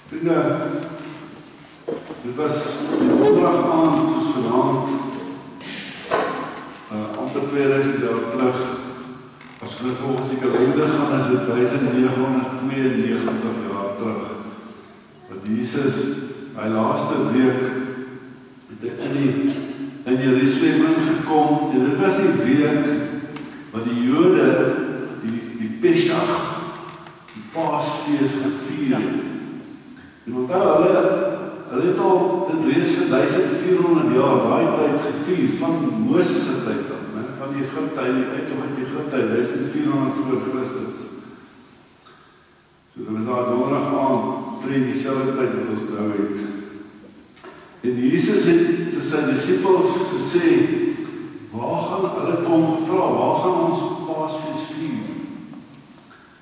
Vriende, dit was die donderdag aand soos vanaand, amper 2000 jaar terug, as hulle volgens die kalender gaan, is dit 1992 jaar terug, wat Jesus, hy laaste week, het in Jerusalem ingekom, en dit was die week, wat die Jode, die Pesach, die Paasfees gevier het. En onthou, hulle het al dit reeds vir 1400 jaar daai tyd gevier, van Moses se tyd af, van die Egypte, die uittog uit Egypte, 1400 voor Christus. So dit was daar donderdag aand, dieselfde tyd wat ons nou het. En Jesus het vir sy disippels gesê, waar gaan hulle vir hom gevra, waar gaan ons Paasfees vier?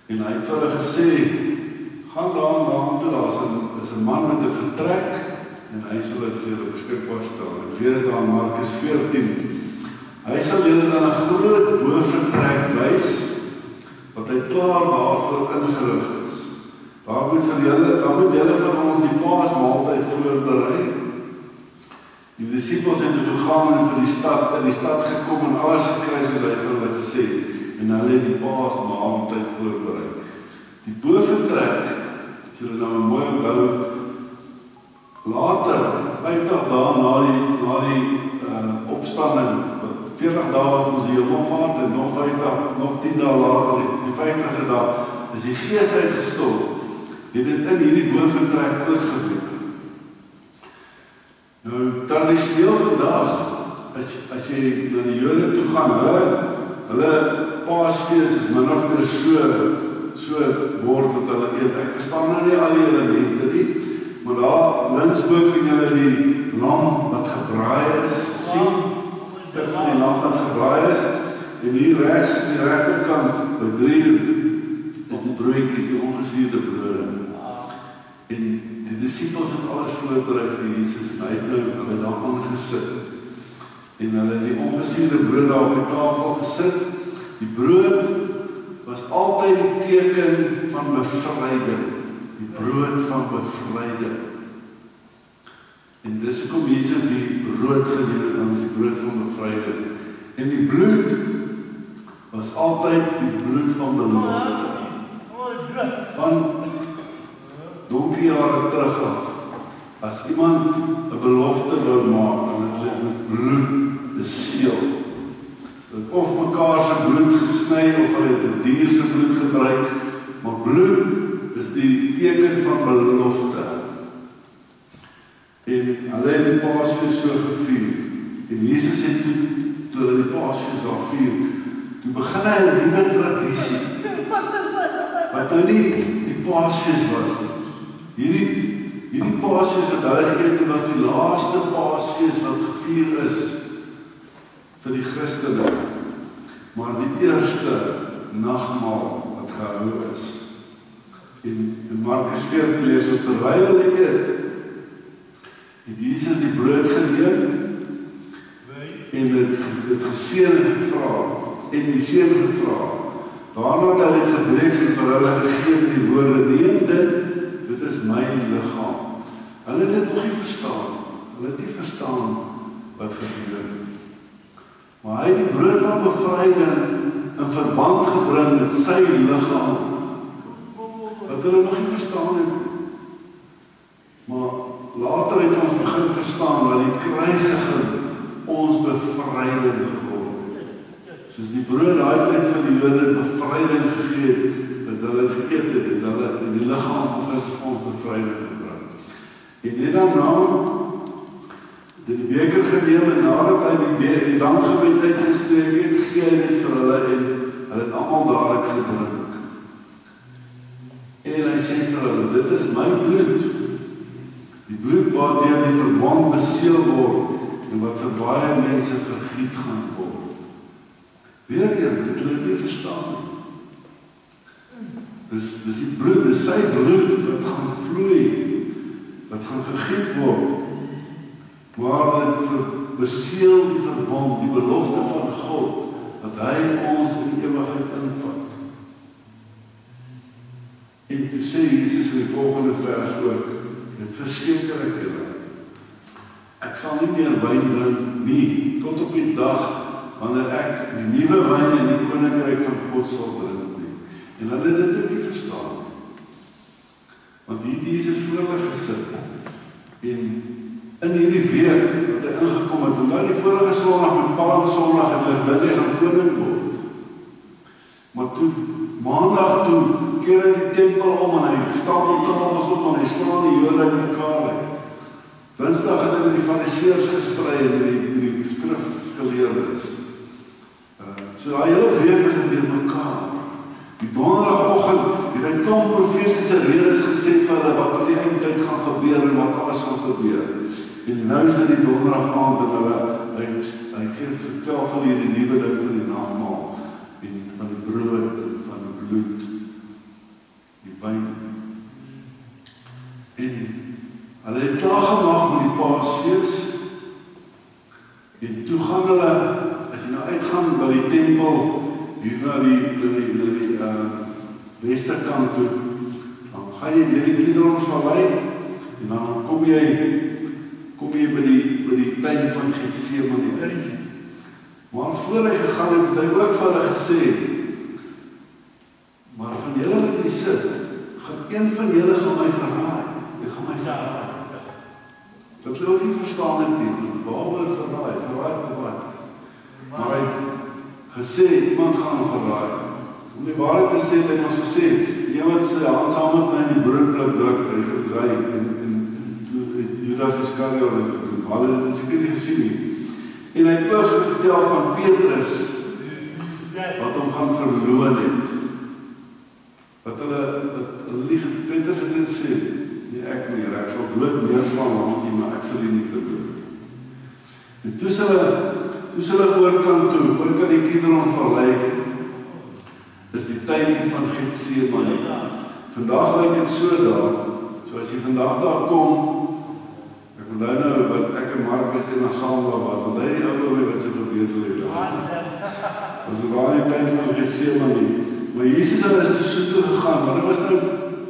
En hy het vir hulle gesê, gaan daar toe, daar is 'n man met 'n vertrek, en hy sal dit vir julle beskikbaar stel. Ek lees daar in Markus 14. Hy sal julle dan 'n groot bovertrek wys, wat hy klaar daarvoor ingerig is. Daar moet julle vir ons die Paasmaaltyd voorberei. Die disippels het gegaan en in die stad gekom en alles gekry soos hy vir hulle gesê, en hulle het die Paasmaaltyd voorberei. Die bovertrek, as julle nou mooi onthou, later, 50 dae na die opstanding, 40 dae was ons die hemelvaart, en nog 10 dae later, die 50ste dag, is die Gees uitgestort, het dit in hierdie bovertrek ook gebeur. Nou, tradisioneel vandag, as jy na die Jode toe gaan, hulle Paasfees is min of meer so woord wat hulle eet. Ek verstaan nou nie al die elemente nie, maar daar linksbo kan julle die lam wat gebraai is, sien, stuk van die lam wat gebraai is, en hier rechts, die regterkant, by 3 is die broodjies, die ongesuurde brode. En die disippels het alles voorberei vir Jesus, en hy het nou daar aangesit, en hulle die ongesuurde brode daar op die tafel gesit. Die brood was altyd die teken van bevryding, die brood van bevryding. En dis hoekom Jesus die brood gedien het, dan is die brood van bevryding. En die bloed was altyd die bloed van belofte. Van donkie jare terug af, as iemand 'n belofte wou maak, dan het hulle met bloed beseël. Of mekaar se bloed gesny, of hulle het 'n dier se bloed gebruik, maar bloed is die teken van belofte. En hulle het die Paasfees so gevier, en Jesus het toe hulle die Paasfees daar vier, toe begin hy 'n nuwe tradisie, wat nou nie die Paasfees was nie. Hierdie Paasfees wat hulle gekeer was die laaste Paasfees wat gevier is vir die Christene, maar die eerste nagmaal wat gehou is. In Markus 14 lees ons, terwyl hulle eet, het Jesus die brood geneem en het geseën gevra en die seën gevra. Daarna het hy dit gebreek en vir hulle gegee met die woorde, neem dit is my liggaam. Hulle het dit nog nie verstaan. Hulle het nie verstaan wat gebeur het. Maar hy het die brood van bevryding in verband gebring met sy liggaam, wat hulle nog nie verstaan het. Maar later het ons begin verstaan dat die kruisiging ons bevryding geword het. Soos die brood daai tyd vir die Jode bevryding gegee, dat hulle geëet het, en hulle in die liggaam van Christus ons bevryding gebring. En net daarna die beker geneem, en nadat hy die dankgebed uitgespreek het, gee hy dit vir hulle, en hulle het almal daaruit gedrink. En hy sê vir hulle, dit is my bloed, die bloed waardeur die verbond beseël word, en wat vir baie mense vergiet gaan word. Weerheen, het hulle nie verstaan. Dis die bloed, dis sy bloed wat gaan vloei, wat gaan vergiet word, maar dit beseël die verbond, die belofte van God, dat hy ons in die ewigheid invat. En toe sê Jesus in die volgende vers ook, Dit verseker ek julle. Ek sal nie meer wyn drink nie, tot op die dag wanneer ek die nuwe wyn in die koninkryk van God sal drink nie. En hulle het dit ook nie verstaan. Want hier Jesus voor hulle gesit en in hierdie week wat hy ingekom het, en dan die vorige Sondag met Palmsondag het hulle gedink hy gaan koning word. Maar toe Maandag toe keer hy die tempel om en hy stap die tafels op en hy slaan die Jode uit mekaar uit. Dinsdag het hy met die Fariseërs gestry en met die skrifgeleerdes. So daai hele week is dit deur mekaar. Die donderdagoggend het hy klomp profetiese redes gesê vir hulle wat aan die eindtyd gaan gebeur en wat alles gaan gebeur. En nou is dit die donderdag aand en hy vertel van hierdie nuwe ding van die nagmaal en van die brood en van die bloed, die wyn. En hulle het klaar gemaak met die Paasfees en toe gaan hulle, as jy nou uitgaan by die tempel, hier na die westerkant toe, dan gaan jy deur die Kidronvallei en dan kom jy by die tuin van Getsemane uit. Maar voor hy gegaan het hy ook vir hulle gesê, maar van julle wat hier sit, een van julle gaan my verraai. Hy gaan my verraai. Dat hulle ook nie verstaan het nie, waaroor verraai vir wat. Maar hy gesê, iemand gaan hom verraai. Om die waarheid te sê, het hy ons gesê, iemand sy hand saam met my in die broodpluk druk, en Judas Iskariot het gedoen, maar hulle het dit seker nie gesien nie. En hy het ook vertel van Petrus, wat hom gaan verloon het. Wat hulle lieg, Petrus het dit sê, nee ek nie, ek sal dood neerslaan langs nie, maar ek sal nie verloon. En toe is hulle oorkant toe, oorkant die Kidronvallei, is die tuin van Getsemane. Vandag lyk dit so daar, so as jy vandag daar kom, ek onthou nou wat ek en Marcus en Asamba was, want hy ook wat so gebeur het daar. Ons was in die tuin van Getsemane, maar Jesus is te soete gegaan, maar dit was nou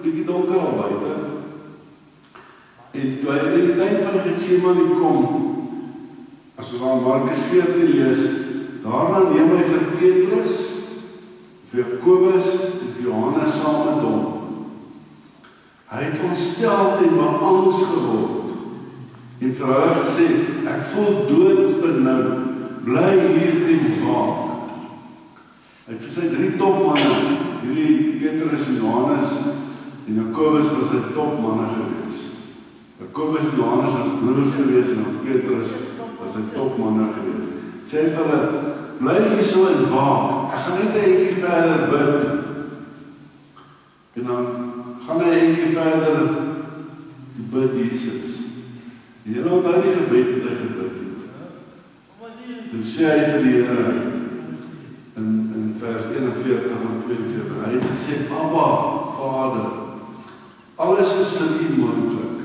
bietjie donker al buite. En toe hy in die tuin van Getsemane kom, as ons aan Markus 14 lees, daarna neem hy vir Petrus, vir Jakobus en vir Johannes saam met hom. Hy het ontstel en beangs geword en vir hulle gesê, ek voel doodsbenou, bly hier en waak. Hy het vir sy 3 topmanne, hierdie Petrus en Johannes en Jakobus was sy topmanne gewees. Jakobus en Johannes was broers gewees en Petrus was sy topmanne gewees. Sê vir hulle, bly hier so en waak, ek gaan net 'n bietjie verder bid. En dan gaan hy 'n bietjie verder die bid Jesus. En jy onthou die gebed wat hy gebid het. Toe sê hy vir die Here in vers 41 en 42, hy het gesê, Abba, Vader, alles is vir U moontlik.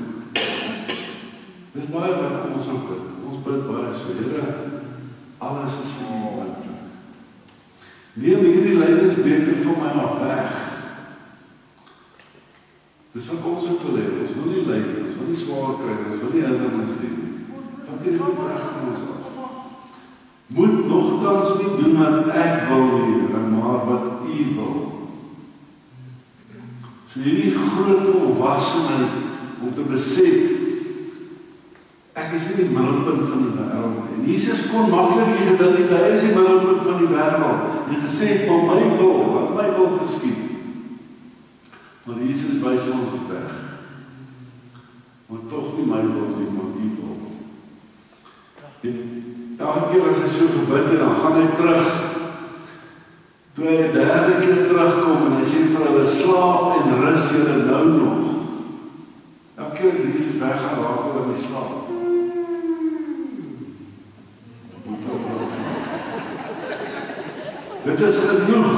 Dis baie wat ons ook bid. Ons bid baie so, Here, alles is vir U moontlik. Neem hierdie lydingsbeker van my af weg. Dis wat ons ook wil hê. Ons wil nie lyd, ons wil nie swaar kry, ons wil nie hindernis hê nie. Van hierdie goed weg van ons af. Moet nogtans nie doen wat ek wil nie, maar wat U wil. So hierdie groot volwassenheid om te besef, ek is nie die middelpunt van die wêreld nie. En Jesus kon maklik hier gedink het, hy is die middelpunt van die wêreld. En gesê, van my wil, wat my wil geskied. Maar Jesus wys ons die weg. Maar tog nie my wil nie, maar U wil. En elke keer as hy so gebid het, dan gaan hy terug. Toe hy 'n 3de keer terugkom en hy sê vir hulle, slaap en rus julle nou nog. Elke keer as Jesus weggaan, raak hulle in die slaap. Dit is genoeg.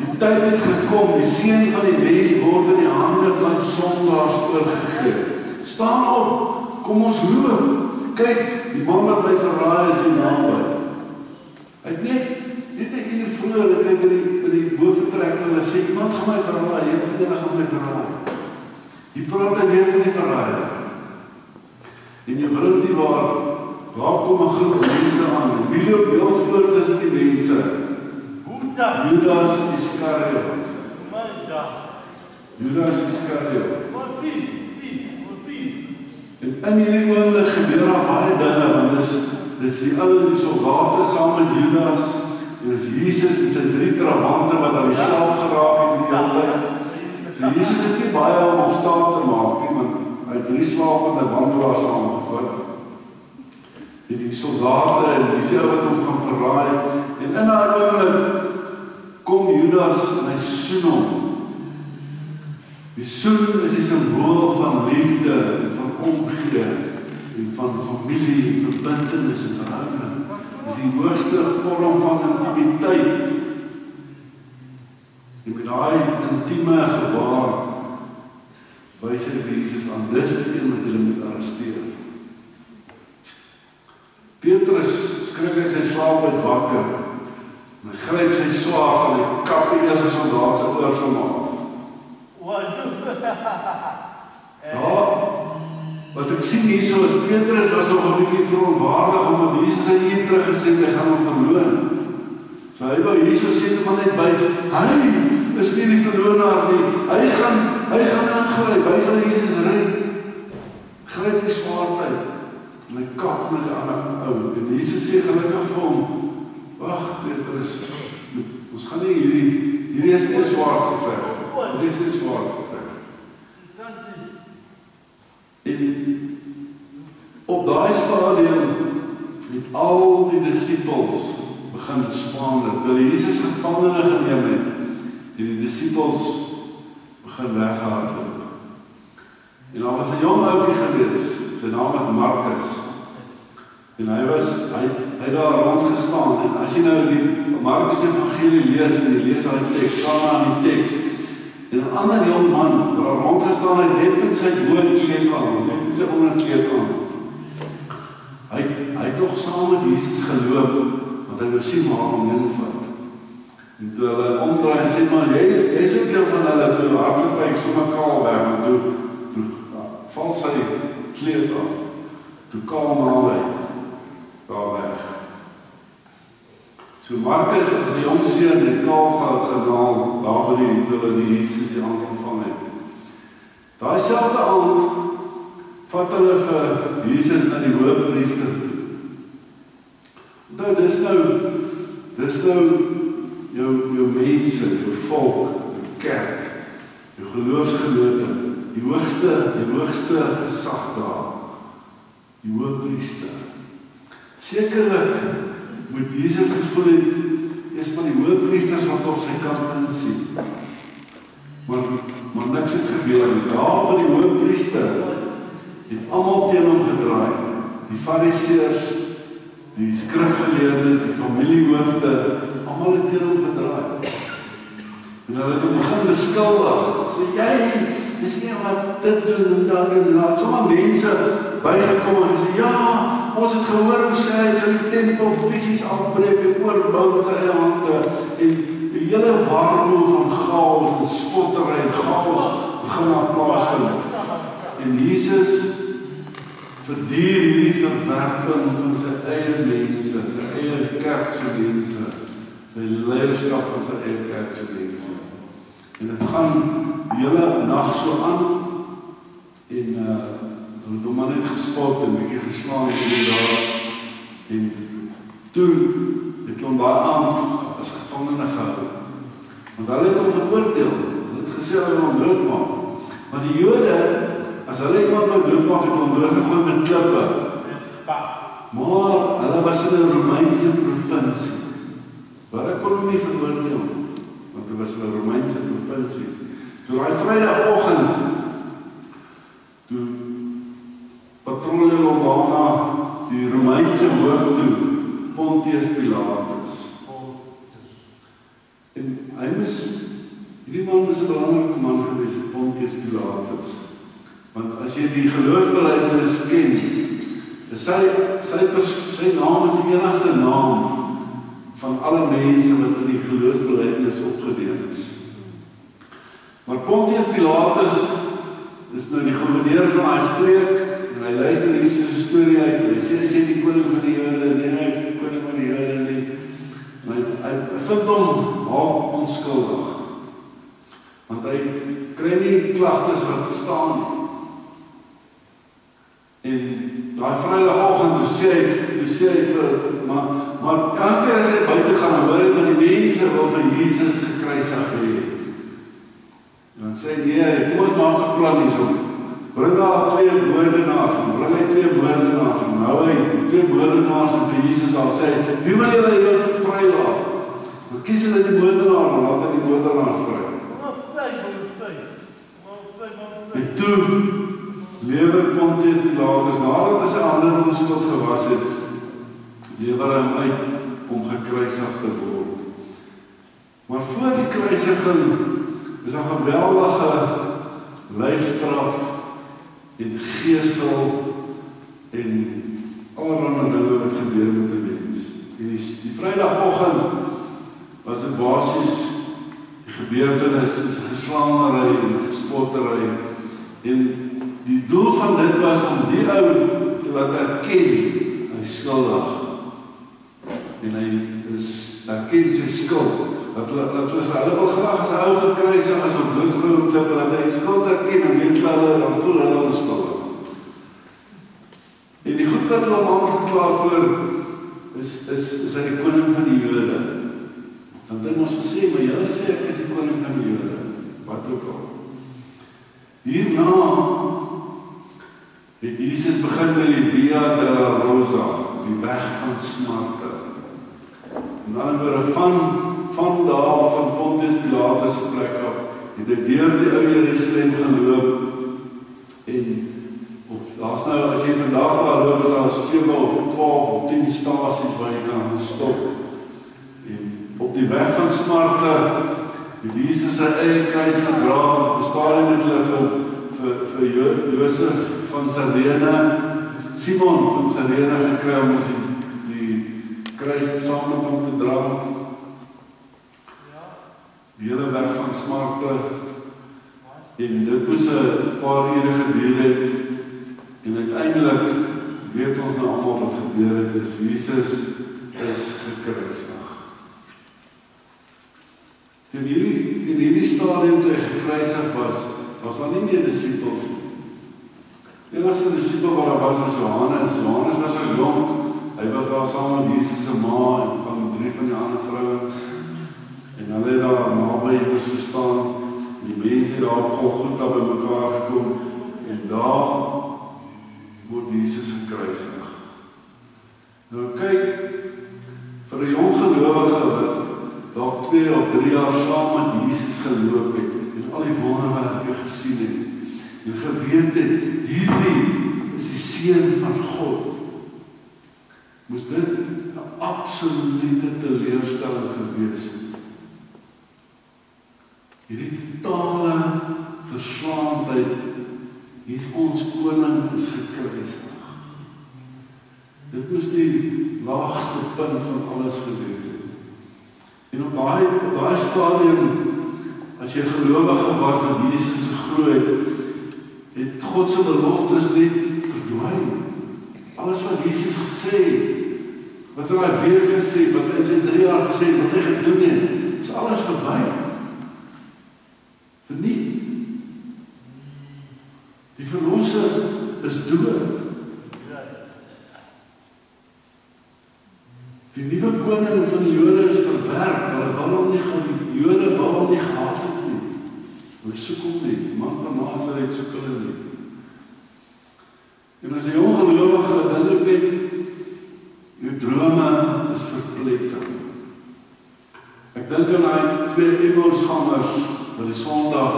Die tyd het gekom, die seun van die mens word in die hande van sondaars oorgegee. Staan op, kom ons loop. Kyk, die man wat my verraai is die naby. Hy het net 'n uur vroeër het hy by die boefretrek van hulle sê, iemand gaan my verraai, een van julle gaan my verraai. Die praat hy weer van die verraaier. En jy weet nie waar kom 'n groep mense aan, en wie loop heel voor tussen die mense? Judas Iskariot. Judas Iskariot. En in hierdie oomblik gebeur daar baie dinge, want dis die ou soldate saam met Judas, en dis Jesus met sy 3 trawante wat aan die slaap geraak het die hele tyd. So Jesus het nie baie om op staat te maak nie, want hy het 3 slapende wandelaars saamgevat. En die soldate en die ou wat hom gaan verraai, en in daai oomblik kom Judas en hy soen hom. Die soen is die simbool van liefde en van omgee en van familie en verbintenis en verhouding. Dit is die hoogste vorm van intimiteit. En met daai intieme gebaar wys hy vir Jesus aan, dis die een wat hulle moet arresteer. Petrus skrik in sy slaap uit wakker, en hy gryp sy swaard en hy kap die eerste soldaat se oorsem af. Ja, wat ek sien hierso is Petrus was nog 'n bietjie verontwaardig omdat Jesus hy nie teruggesê hy gaan hom verloon. So hy wou Jesus sê maar net wys, hy is nie die verlonaar nie. Hy gaan aangryp. Hy sal Jesus red. Gryp die swaard uit en hy kap met die ander ou. En Jesus sê gelukkig vir hom, wag Petrus, ons gaan nie hierdie is nie swaard geveg. Hierdie is nie swaard geveg. En op daai stadium het al die disippels begin spaanlik. Toe Jesus gevangene geneem het, die disippels begin weghardloop. En daar was 'n jong ouetjie gewees, sy naam is Markus. En hy het daar rondgestaan, en as jy nou die Markus evangelie lees, en jy lees daai teks, staan aan die teks, en 'n ander jong man, waar rondgestaan het, net met sy boordkleed aan, net met sy onderkleed aan. Hy het nog saam met Jesus geloop, want hy wou sien waar hom heen vat. En toe hulle omdraai en sê, maar jy is ook deel van hulle, toe hardloop hy sommer kaal weg, en toe val sy kleed af, toe kaal maal hy, daar weg. So Markus as 'n jong seun het kaal genaal, daar by toe hulle die Jesus die aangevang het. Daai selfde aand vat hulle vir Jesus na die hoofpriester toe. Nou, dis nou jou mense, jou volk, jou kerk, jou geloofsgenote, die hoogste gesag daar, die hoofpriester. Sekerlik moet Jesus gevoel het, is van die hoofpriesters wat op sy kant insien. Maar niks het gebeur. Daar by die hoofpriester het almal teen hom gedraai. Die fariseërs, die skrifgeleerdes, die familiehoofde, almal het teen hom gedraai. En hulle het hom begin beskuldig. Sê jy, dis nie wat dit doen en dat doen. En dan sommige mense bygekom en sê, ja, ons het gehoor hoe sê hy sal die tempel fisies afbreek en oorbou met sy eie hande. En die hele warboel van chaos en spottery en chaos begin na plaasvind. En Jesus verduur hierdie verwerping van sy eie mense, sy eie kerkse mense, sy leierskap van sy eie kerkse mense. En dit gaan die hele nag so aan, en het hom maar net gespot en bietjie geslaan en daar, en toe het hom daar aan as gevangene gehou. Want hulle het hom veroordeel, hulle het gesê hulle hom doodmaak. Maar die Jode, as hulle iemand wou doodmaak, het hom doodgegooi met klippe. Maar hulle was in 'n Romeinse provinsie. Waar ek kon hom nie veroordeel, want hy was in 'n Romeinse provinsie. So daai Vrydagoggend, toe patrolleer hom daarna die Romeinse hoof toe, Pontius Pilatus. En hierdie man was 'n belangrike man gewees, Pontius Pilatus. Want as jy die geloofsbelijdenis ken, sy naam is die enigste naam van alle mense wat in die geloofsbelijdenis opgeneem is. Maar Pontius Pilatus is nou die gouverneur van daai streek, en hy luister Jesus se storie uit, hy sê die koning van die Jode, nee, hy is die koning van die Jode nie. Hy vind hom half onskuldig, want hy kry nie klagtes wat staan nie. En daai Vrydagoggend, sê hy vir, maar elke keer as hy buite gaan, hoor hy dat die mense wil vir Jesus gekruisig hê. Dan sê hy, nee, kom ons maak 'n plan hierso. Bring daar 2 moordenaars, bring hy 2 moordenaars, en nou hy 2 moordenaars en vir Jesus al sê, wie wil julle hier moet vrylaat? Dan kies hulle die moordenaar, en laat hy die moordenaar vry. En toe lewer Pontius Pilatus, nadat hy sy hande in skuld gewas het, lewer hy hom uit om gekruisig te word. Maar voor die kruisiging is 'n geweldige lyfstraf en gesel en allerlei dinge wat gebeur met 'n mens. En die Vrydagoggend was 'n basies die gebeurtenis, 'n geslaanery en gespottery. En die doel van dit was om die ou te laat erken hy is skuldig. En hy erken sy skuld. Dat hulle wil graag as 'n ou gekruisig as op bloedgroen klip, dat hy skuld erken en weet hulle, dan voel hulle onskuldig. En die goed wat hulle hom aangeklaar voor, is hy die koning van die Jode. Dan het ons gesê, maar jy sê ek is die koning van die Jode. Wat ook al. Hierna het Jesus begin met die Via Dolorosa, die weg van smarte. En dan oor van daar van Pontius Pilatus se plek af, het hy deur die ou Jerusalem geloop, en daar's nou, as jy vandag daar loop, is daar 7 of 12 of 10 stasies waar jy kan stop. En op die weg van smarte het Jesus sy eie kruis gedra, op 'n stadium het hulle vir Josef van Sirene, Simon van Sirene gekry om die kruis saam met hom te dra. Die hele weg van smarte, en dit moes 'n paar ure geduur het, en uiteindelik weet ons nou almal wat gebeur het, is Jesus is gekruisig. Ten hierdie stadium toe hy gekruisig was daar nie meer disippels nie. Die enigste disipel wat daar was Johannes. Johannes was al jong, hy was daar saam met Jesus se ma en van 3 van die ander vrouens. En hulle het daar naby Jesus gestaan, die mense het daar op Golgotha by mekaar gekom, en daar word Jesus gekruisig. Nou kyk, vir 'n jong gelowige wat dalk 2 of 3 jaar saam met Jesus geloop het, en al die wonderwerke gesien het, en geweet het, hierdie is die Seun van God, moes dit 'n absolute teleurstelling gewees het. Hierdie totale verslaandheid, hier is ons koning is gekruisig. Dit moes die laagste punt van alles gewees het. En op daai stadium, as jy gelowige was wat Jesus geglo het God se beloftes net verdwyn. Alles wat Jesus gesê het, wat hy weer gesê, wat hy in sy 3 jaar gesê het, wat hy gedoen het, is alles verby. Verniet. Die verlosser is dood. Die nuwe koning van die Jode is verwerp, hulle wil hom nie gehad, die Jode wil hom nie gehad het nie. Hulle soek hom nie, man van Nasaret soek hulle nie. En as die ongelowige dink net, jou drome is verpletting. Ek dink aan die 2 Emmausgangers, wat die Sondag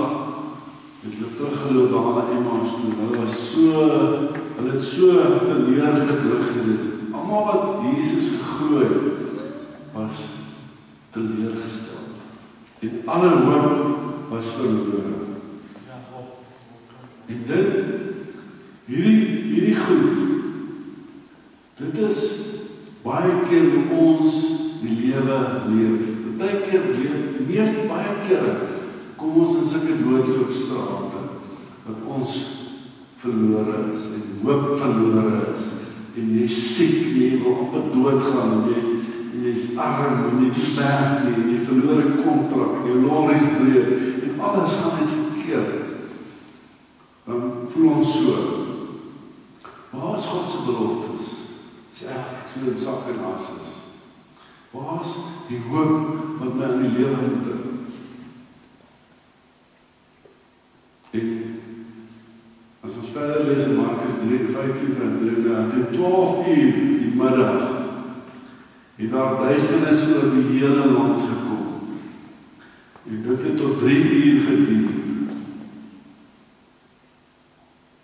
het hulle teruggeloop daar na Emmaus toe. Hulle het so teleurgedruk gewees. Almal wat Jesus geglo het, was teleurgestel. En alle hoop was verlore. En hierdie goed, dit is baie keer hoe ons die lewe leef. Partykeer leef, baie kere kom ons in sulke doodloopstrate, dat ons verlore is, en hoop verlore is, en jy is siek, en jy wil op het doodgaan, en jy is arm, en jy nie werk nie, en jy verloor 'n kontrak, en jy lories breek, en alles gaan net verkeerd. Dan voel ons so. Waar is God se beloftes? Sê ek, so in sak en as is. Waar is die hoop wat my in die lewe intrek? En as ons verder lees in Markus 3:15-33, teen 12 uur die middag, het daar duisternis oor die hele land gekom. En dit het tot 3 uur geduur.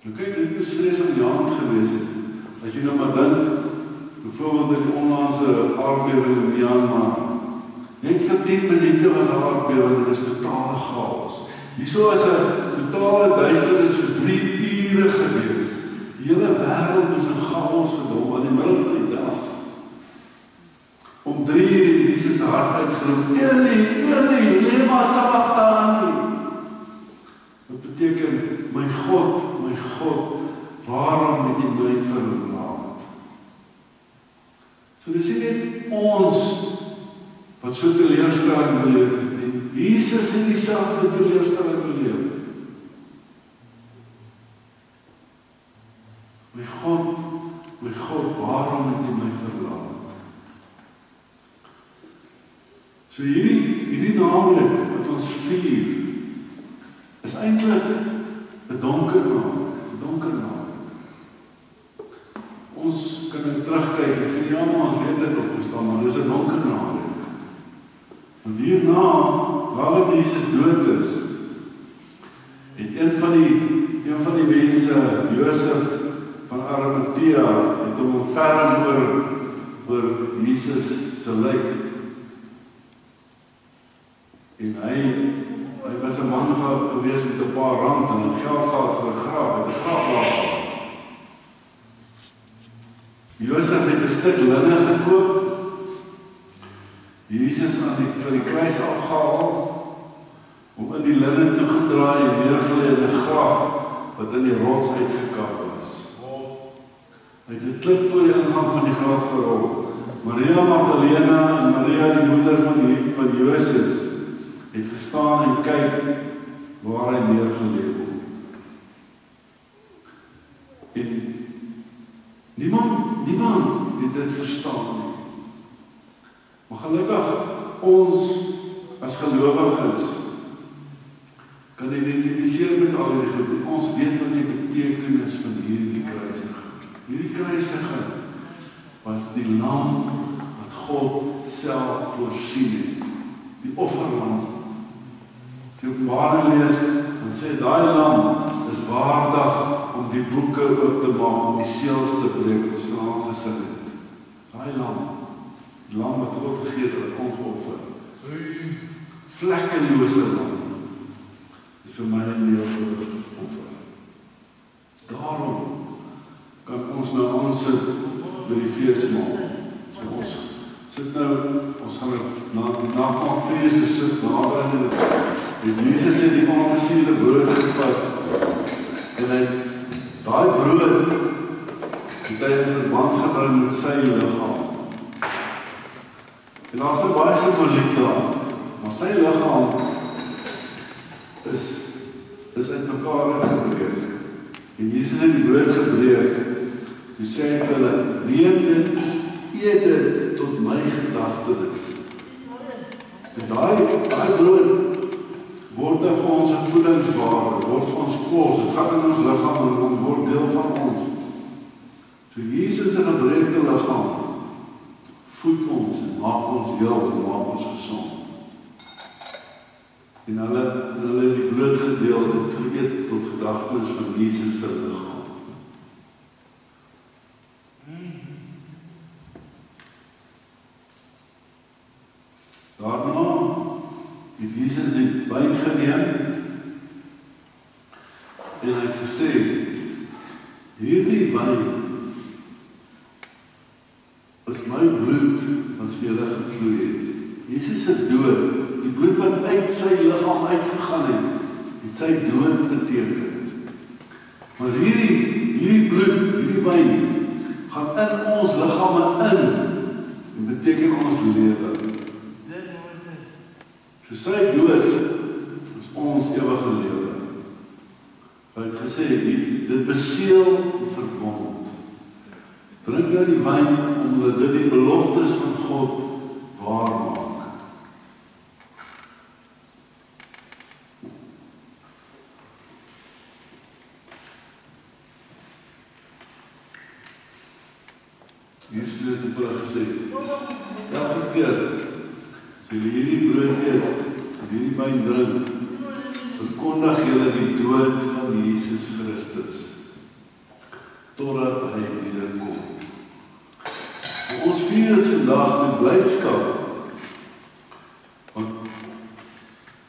Nou kyk, dit moes vreeslik die hand gewees het. As jy nou maar dink, byvoorbeeld in die onlangse aardbewing in Myanmar, net vir 10 minute was aardbewing en is totale chaos. Hierso is 'n totale duisternis vir 3 ure gewees. Die hele wêreld is in chaos gedom in die middel van die dag. Om 3 uur het Jesus se hart uitgeroep, Eli, Eli, lema sabachthani. Dit beteken, my God, waarom het jy my verlaat? So dis nie net ons wat so teleurstelling beleef het, Jesus het dieselfde teleurstelling beleef. My God, waarom het jy my verlaat? So hierdie naamlik wat ons vier, is eintlik 'n donker naam. Ons kan nou terugkyk en sê, ja, maar ons weet dit opgestaan, maar dis 'n donker naam. Want hierna, nadat Jesus dood is, het een van die mense, Josef van Arimatea, het hom ontferm oor Jesus se lijk. En hy was 'n man gewees met 'n paar rand en het geld gehad vir 'n grafplaas gehad. Josef het 'n stuk linne gekoop, Jesus van die kruis afgehaal, om in die linne toegedraai en neergelê in 'n graf wat in die rots uitgekap was. Hy het 'n klip voor die ingang van die graf gerol. Maria Magdalena en Maria die moeder van Josef het gestaan en kyk waar hy neergelê word. En niemand het dit verstaan nie. Maar gelukkig ons as gelowiges kan identifiseer met al die goed. Ons weet wat die betekenis van hierdie kruisiging. Hierdie kruisiging was die lam wat God self voorsien het. Die offerlam. As jy Openbaring lees, dan sê daai lam is waardig om die boeke oop te maak, om die seels te breek, wat ons vanaand gesing het. Daai lam, die lam wat God gegee het, wat ons offer. Vlekkelose lam, is vir my en jou offer. Daarom kan ons nou aansit by die feesmaal. So ons sit nou, ons gaan na van fees sit nader in en Jesus het die onversierde brood gevat en hy daai brood het hy in verband gebring met sy liggaam. En daar is nou baie simboliek daar, maar sy liggaam is uit mekaar uitgebreek. En Jesus het die brood gebreek, toe sê hy vir hulle, neem dit, eet dit tot my gedagtenis. En daai brood word vir ons 'n voedingsware, word vir ons kos, dit gaan in ons liggaam en word deel van ons. So Jesus se gebreekte liggaam voed ons en maak ons heel en maak ons gesond. En hulle die brood gedeel en geëet tot gedagtenis van Jesus se liggaam. Daarna het Jesus die wyn geneem en hy het gesê, hierdie wyn is my bloed wat vir julle gevloei het. Jesus se dood, die bloed wat uit sy liggaam uitgegaan het sy dood beteken. Maar hierdie bloed, hierdie wyn, gaan in ons liggame in en beteken ons lewe. So sy dood is ons ewige lewe. Hy het gesê, dit beseël die verbond. Drink nou die wyn omdat dit die beloftes van God waar maak. Jesus het vir hulle gesê, elke keer as julle hierdie brood eet en hierdie wyn drink, verkondig julle die dood van Jesus Christus totdat hy wederkom. Ons vier het vandag met blydskap, want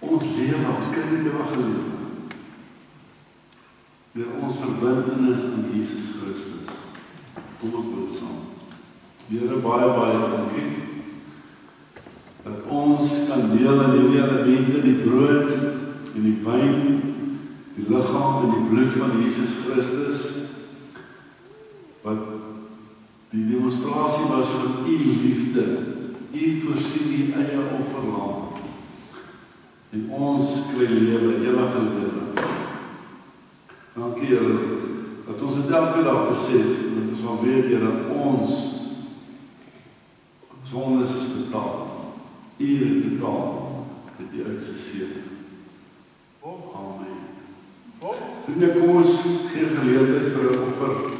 ons lewe, ons kry die ewige lewe deur ons verbintenis aan Jesus Christus. Kom ons bid saam. Here, baie dankie dat ons kan deel in hierdie elemente, die brood en die wyn, die liggaam en die bloed van Jesus Christus, wat die demonstrasie was van u liefde. U voorsien die eie offerlam en ons kry lewe, ewige lewe. Dankie, Here, dat ons dit elke dag besef, dat ons wel weet, Here, dat ons sondes is betaal. U het betaal met die uitse seën. Amen. Kom ons gee geleentheid vir 'n offer.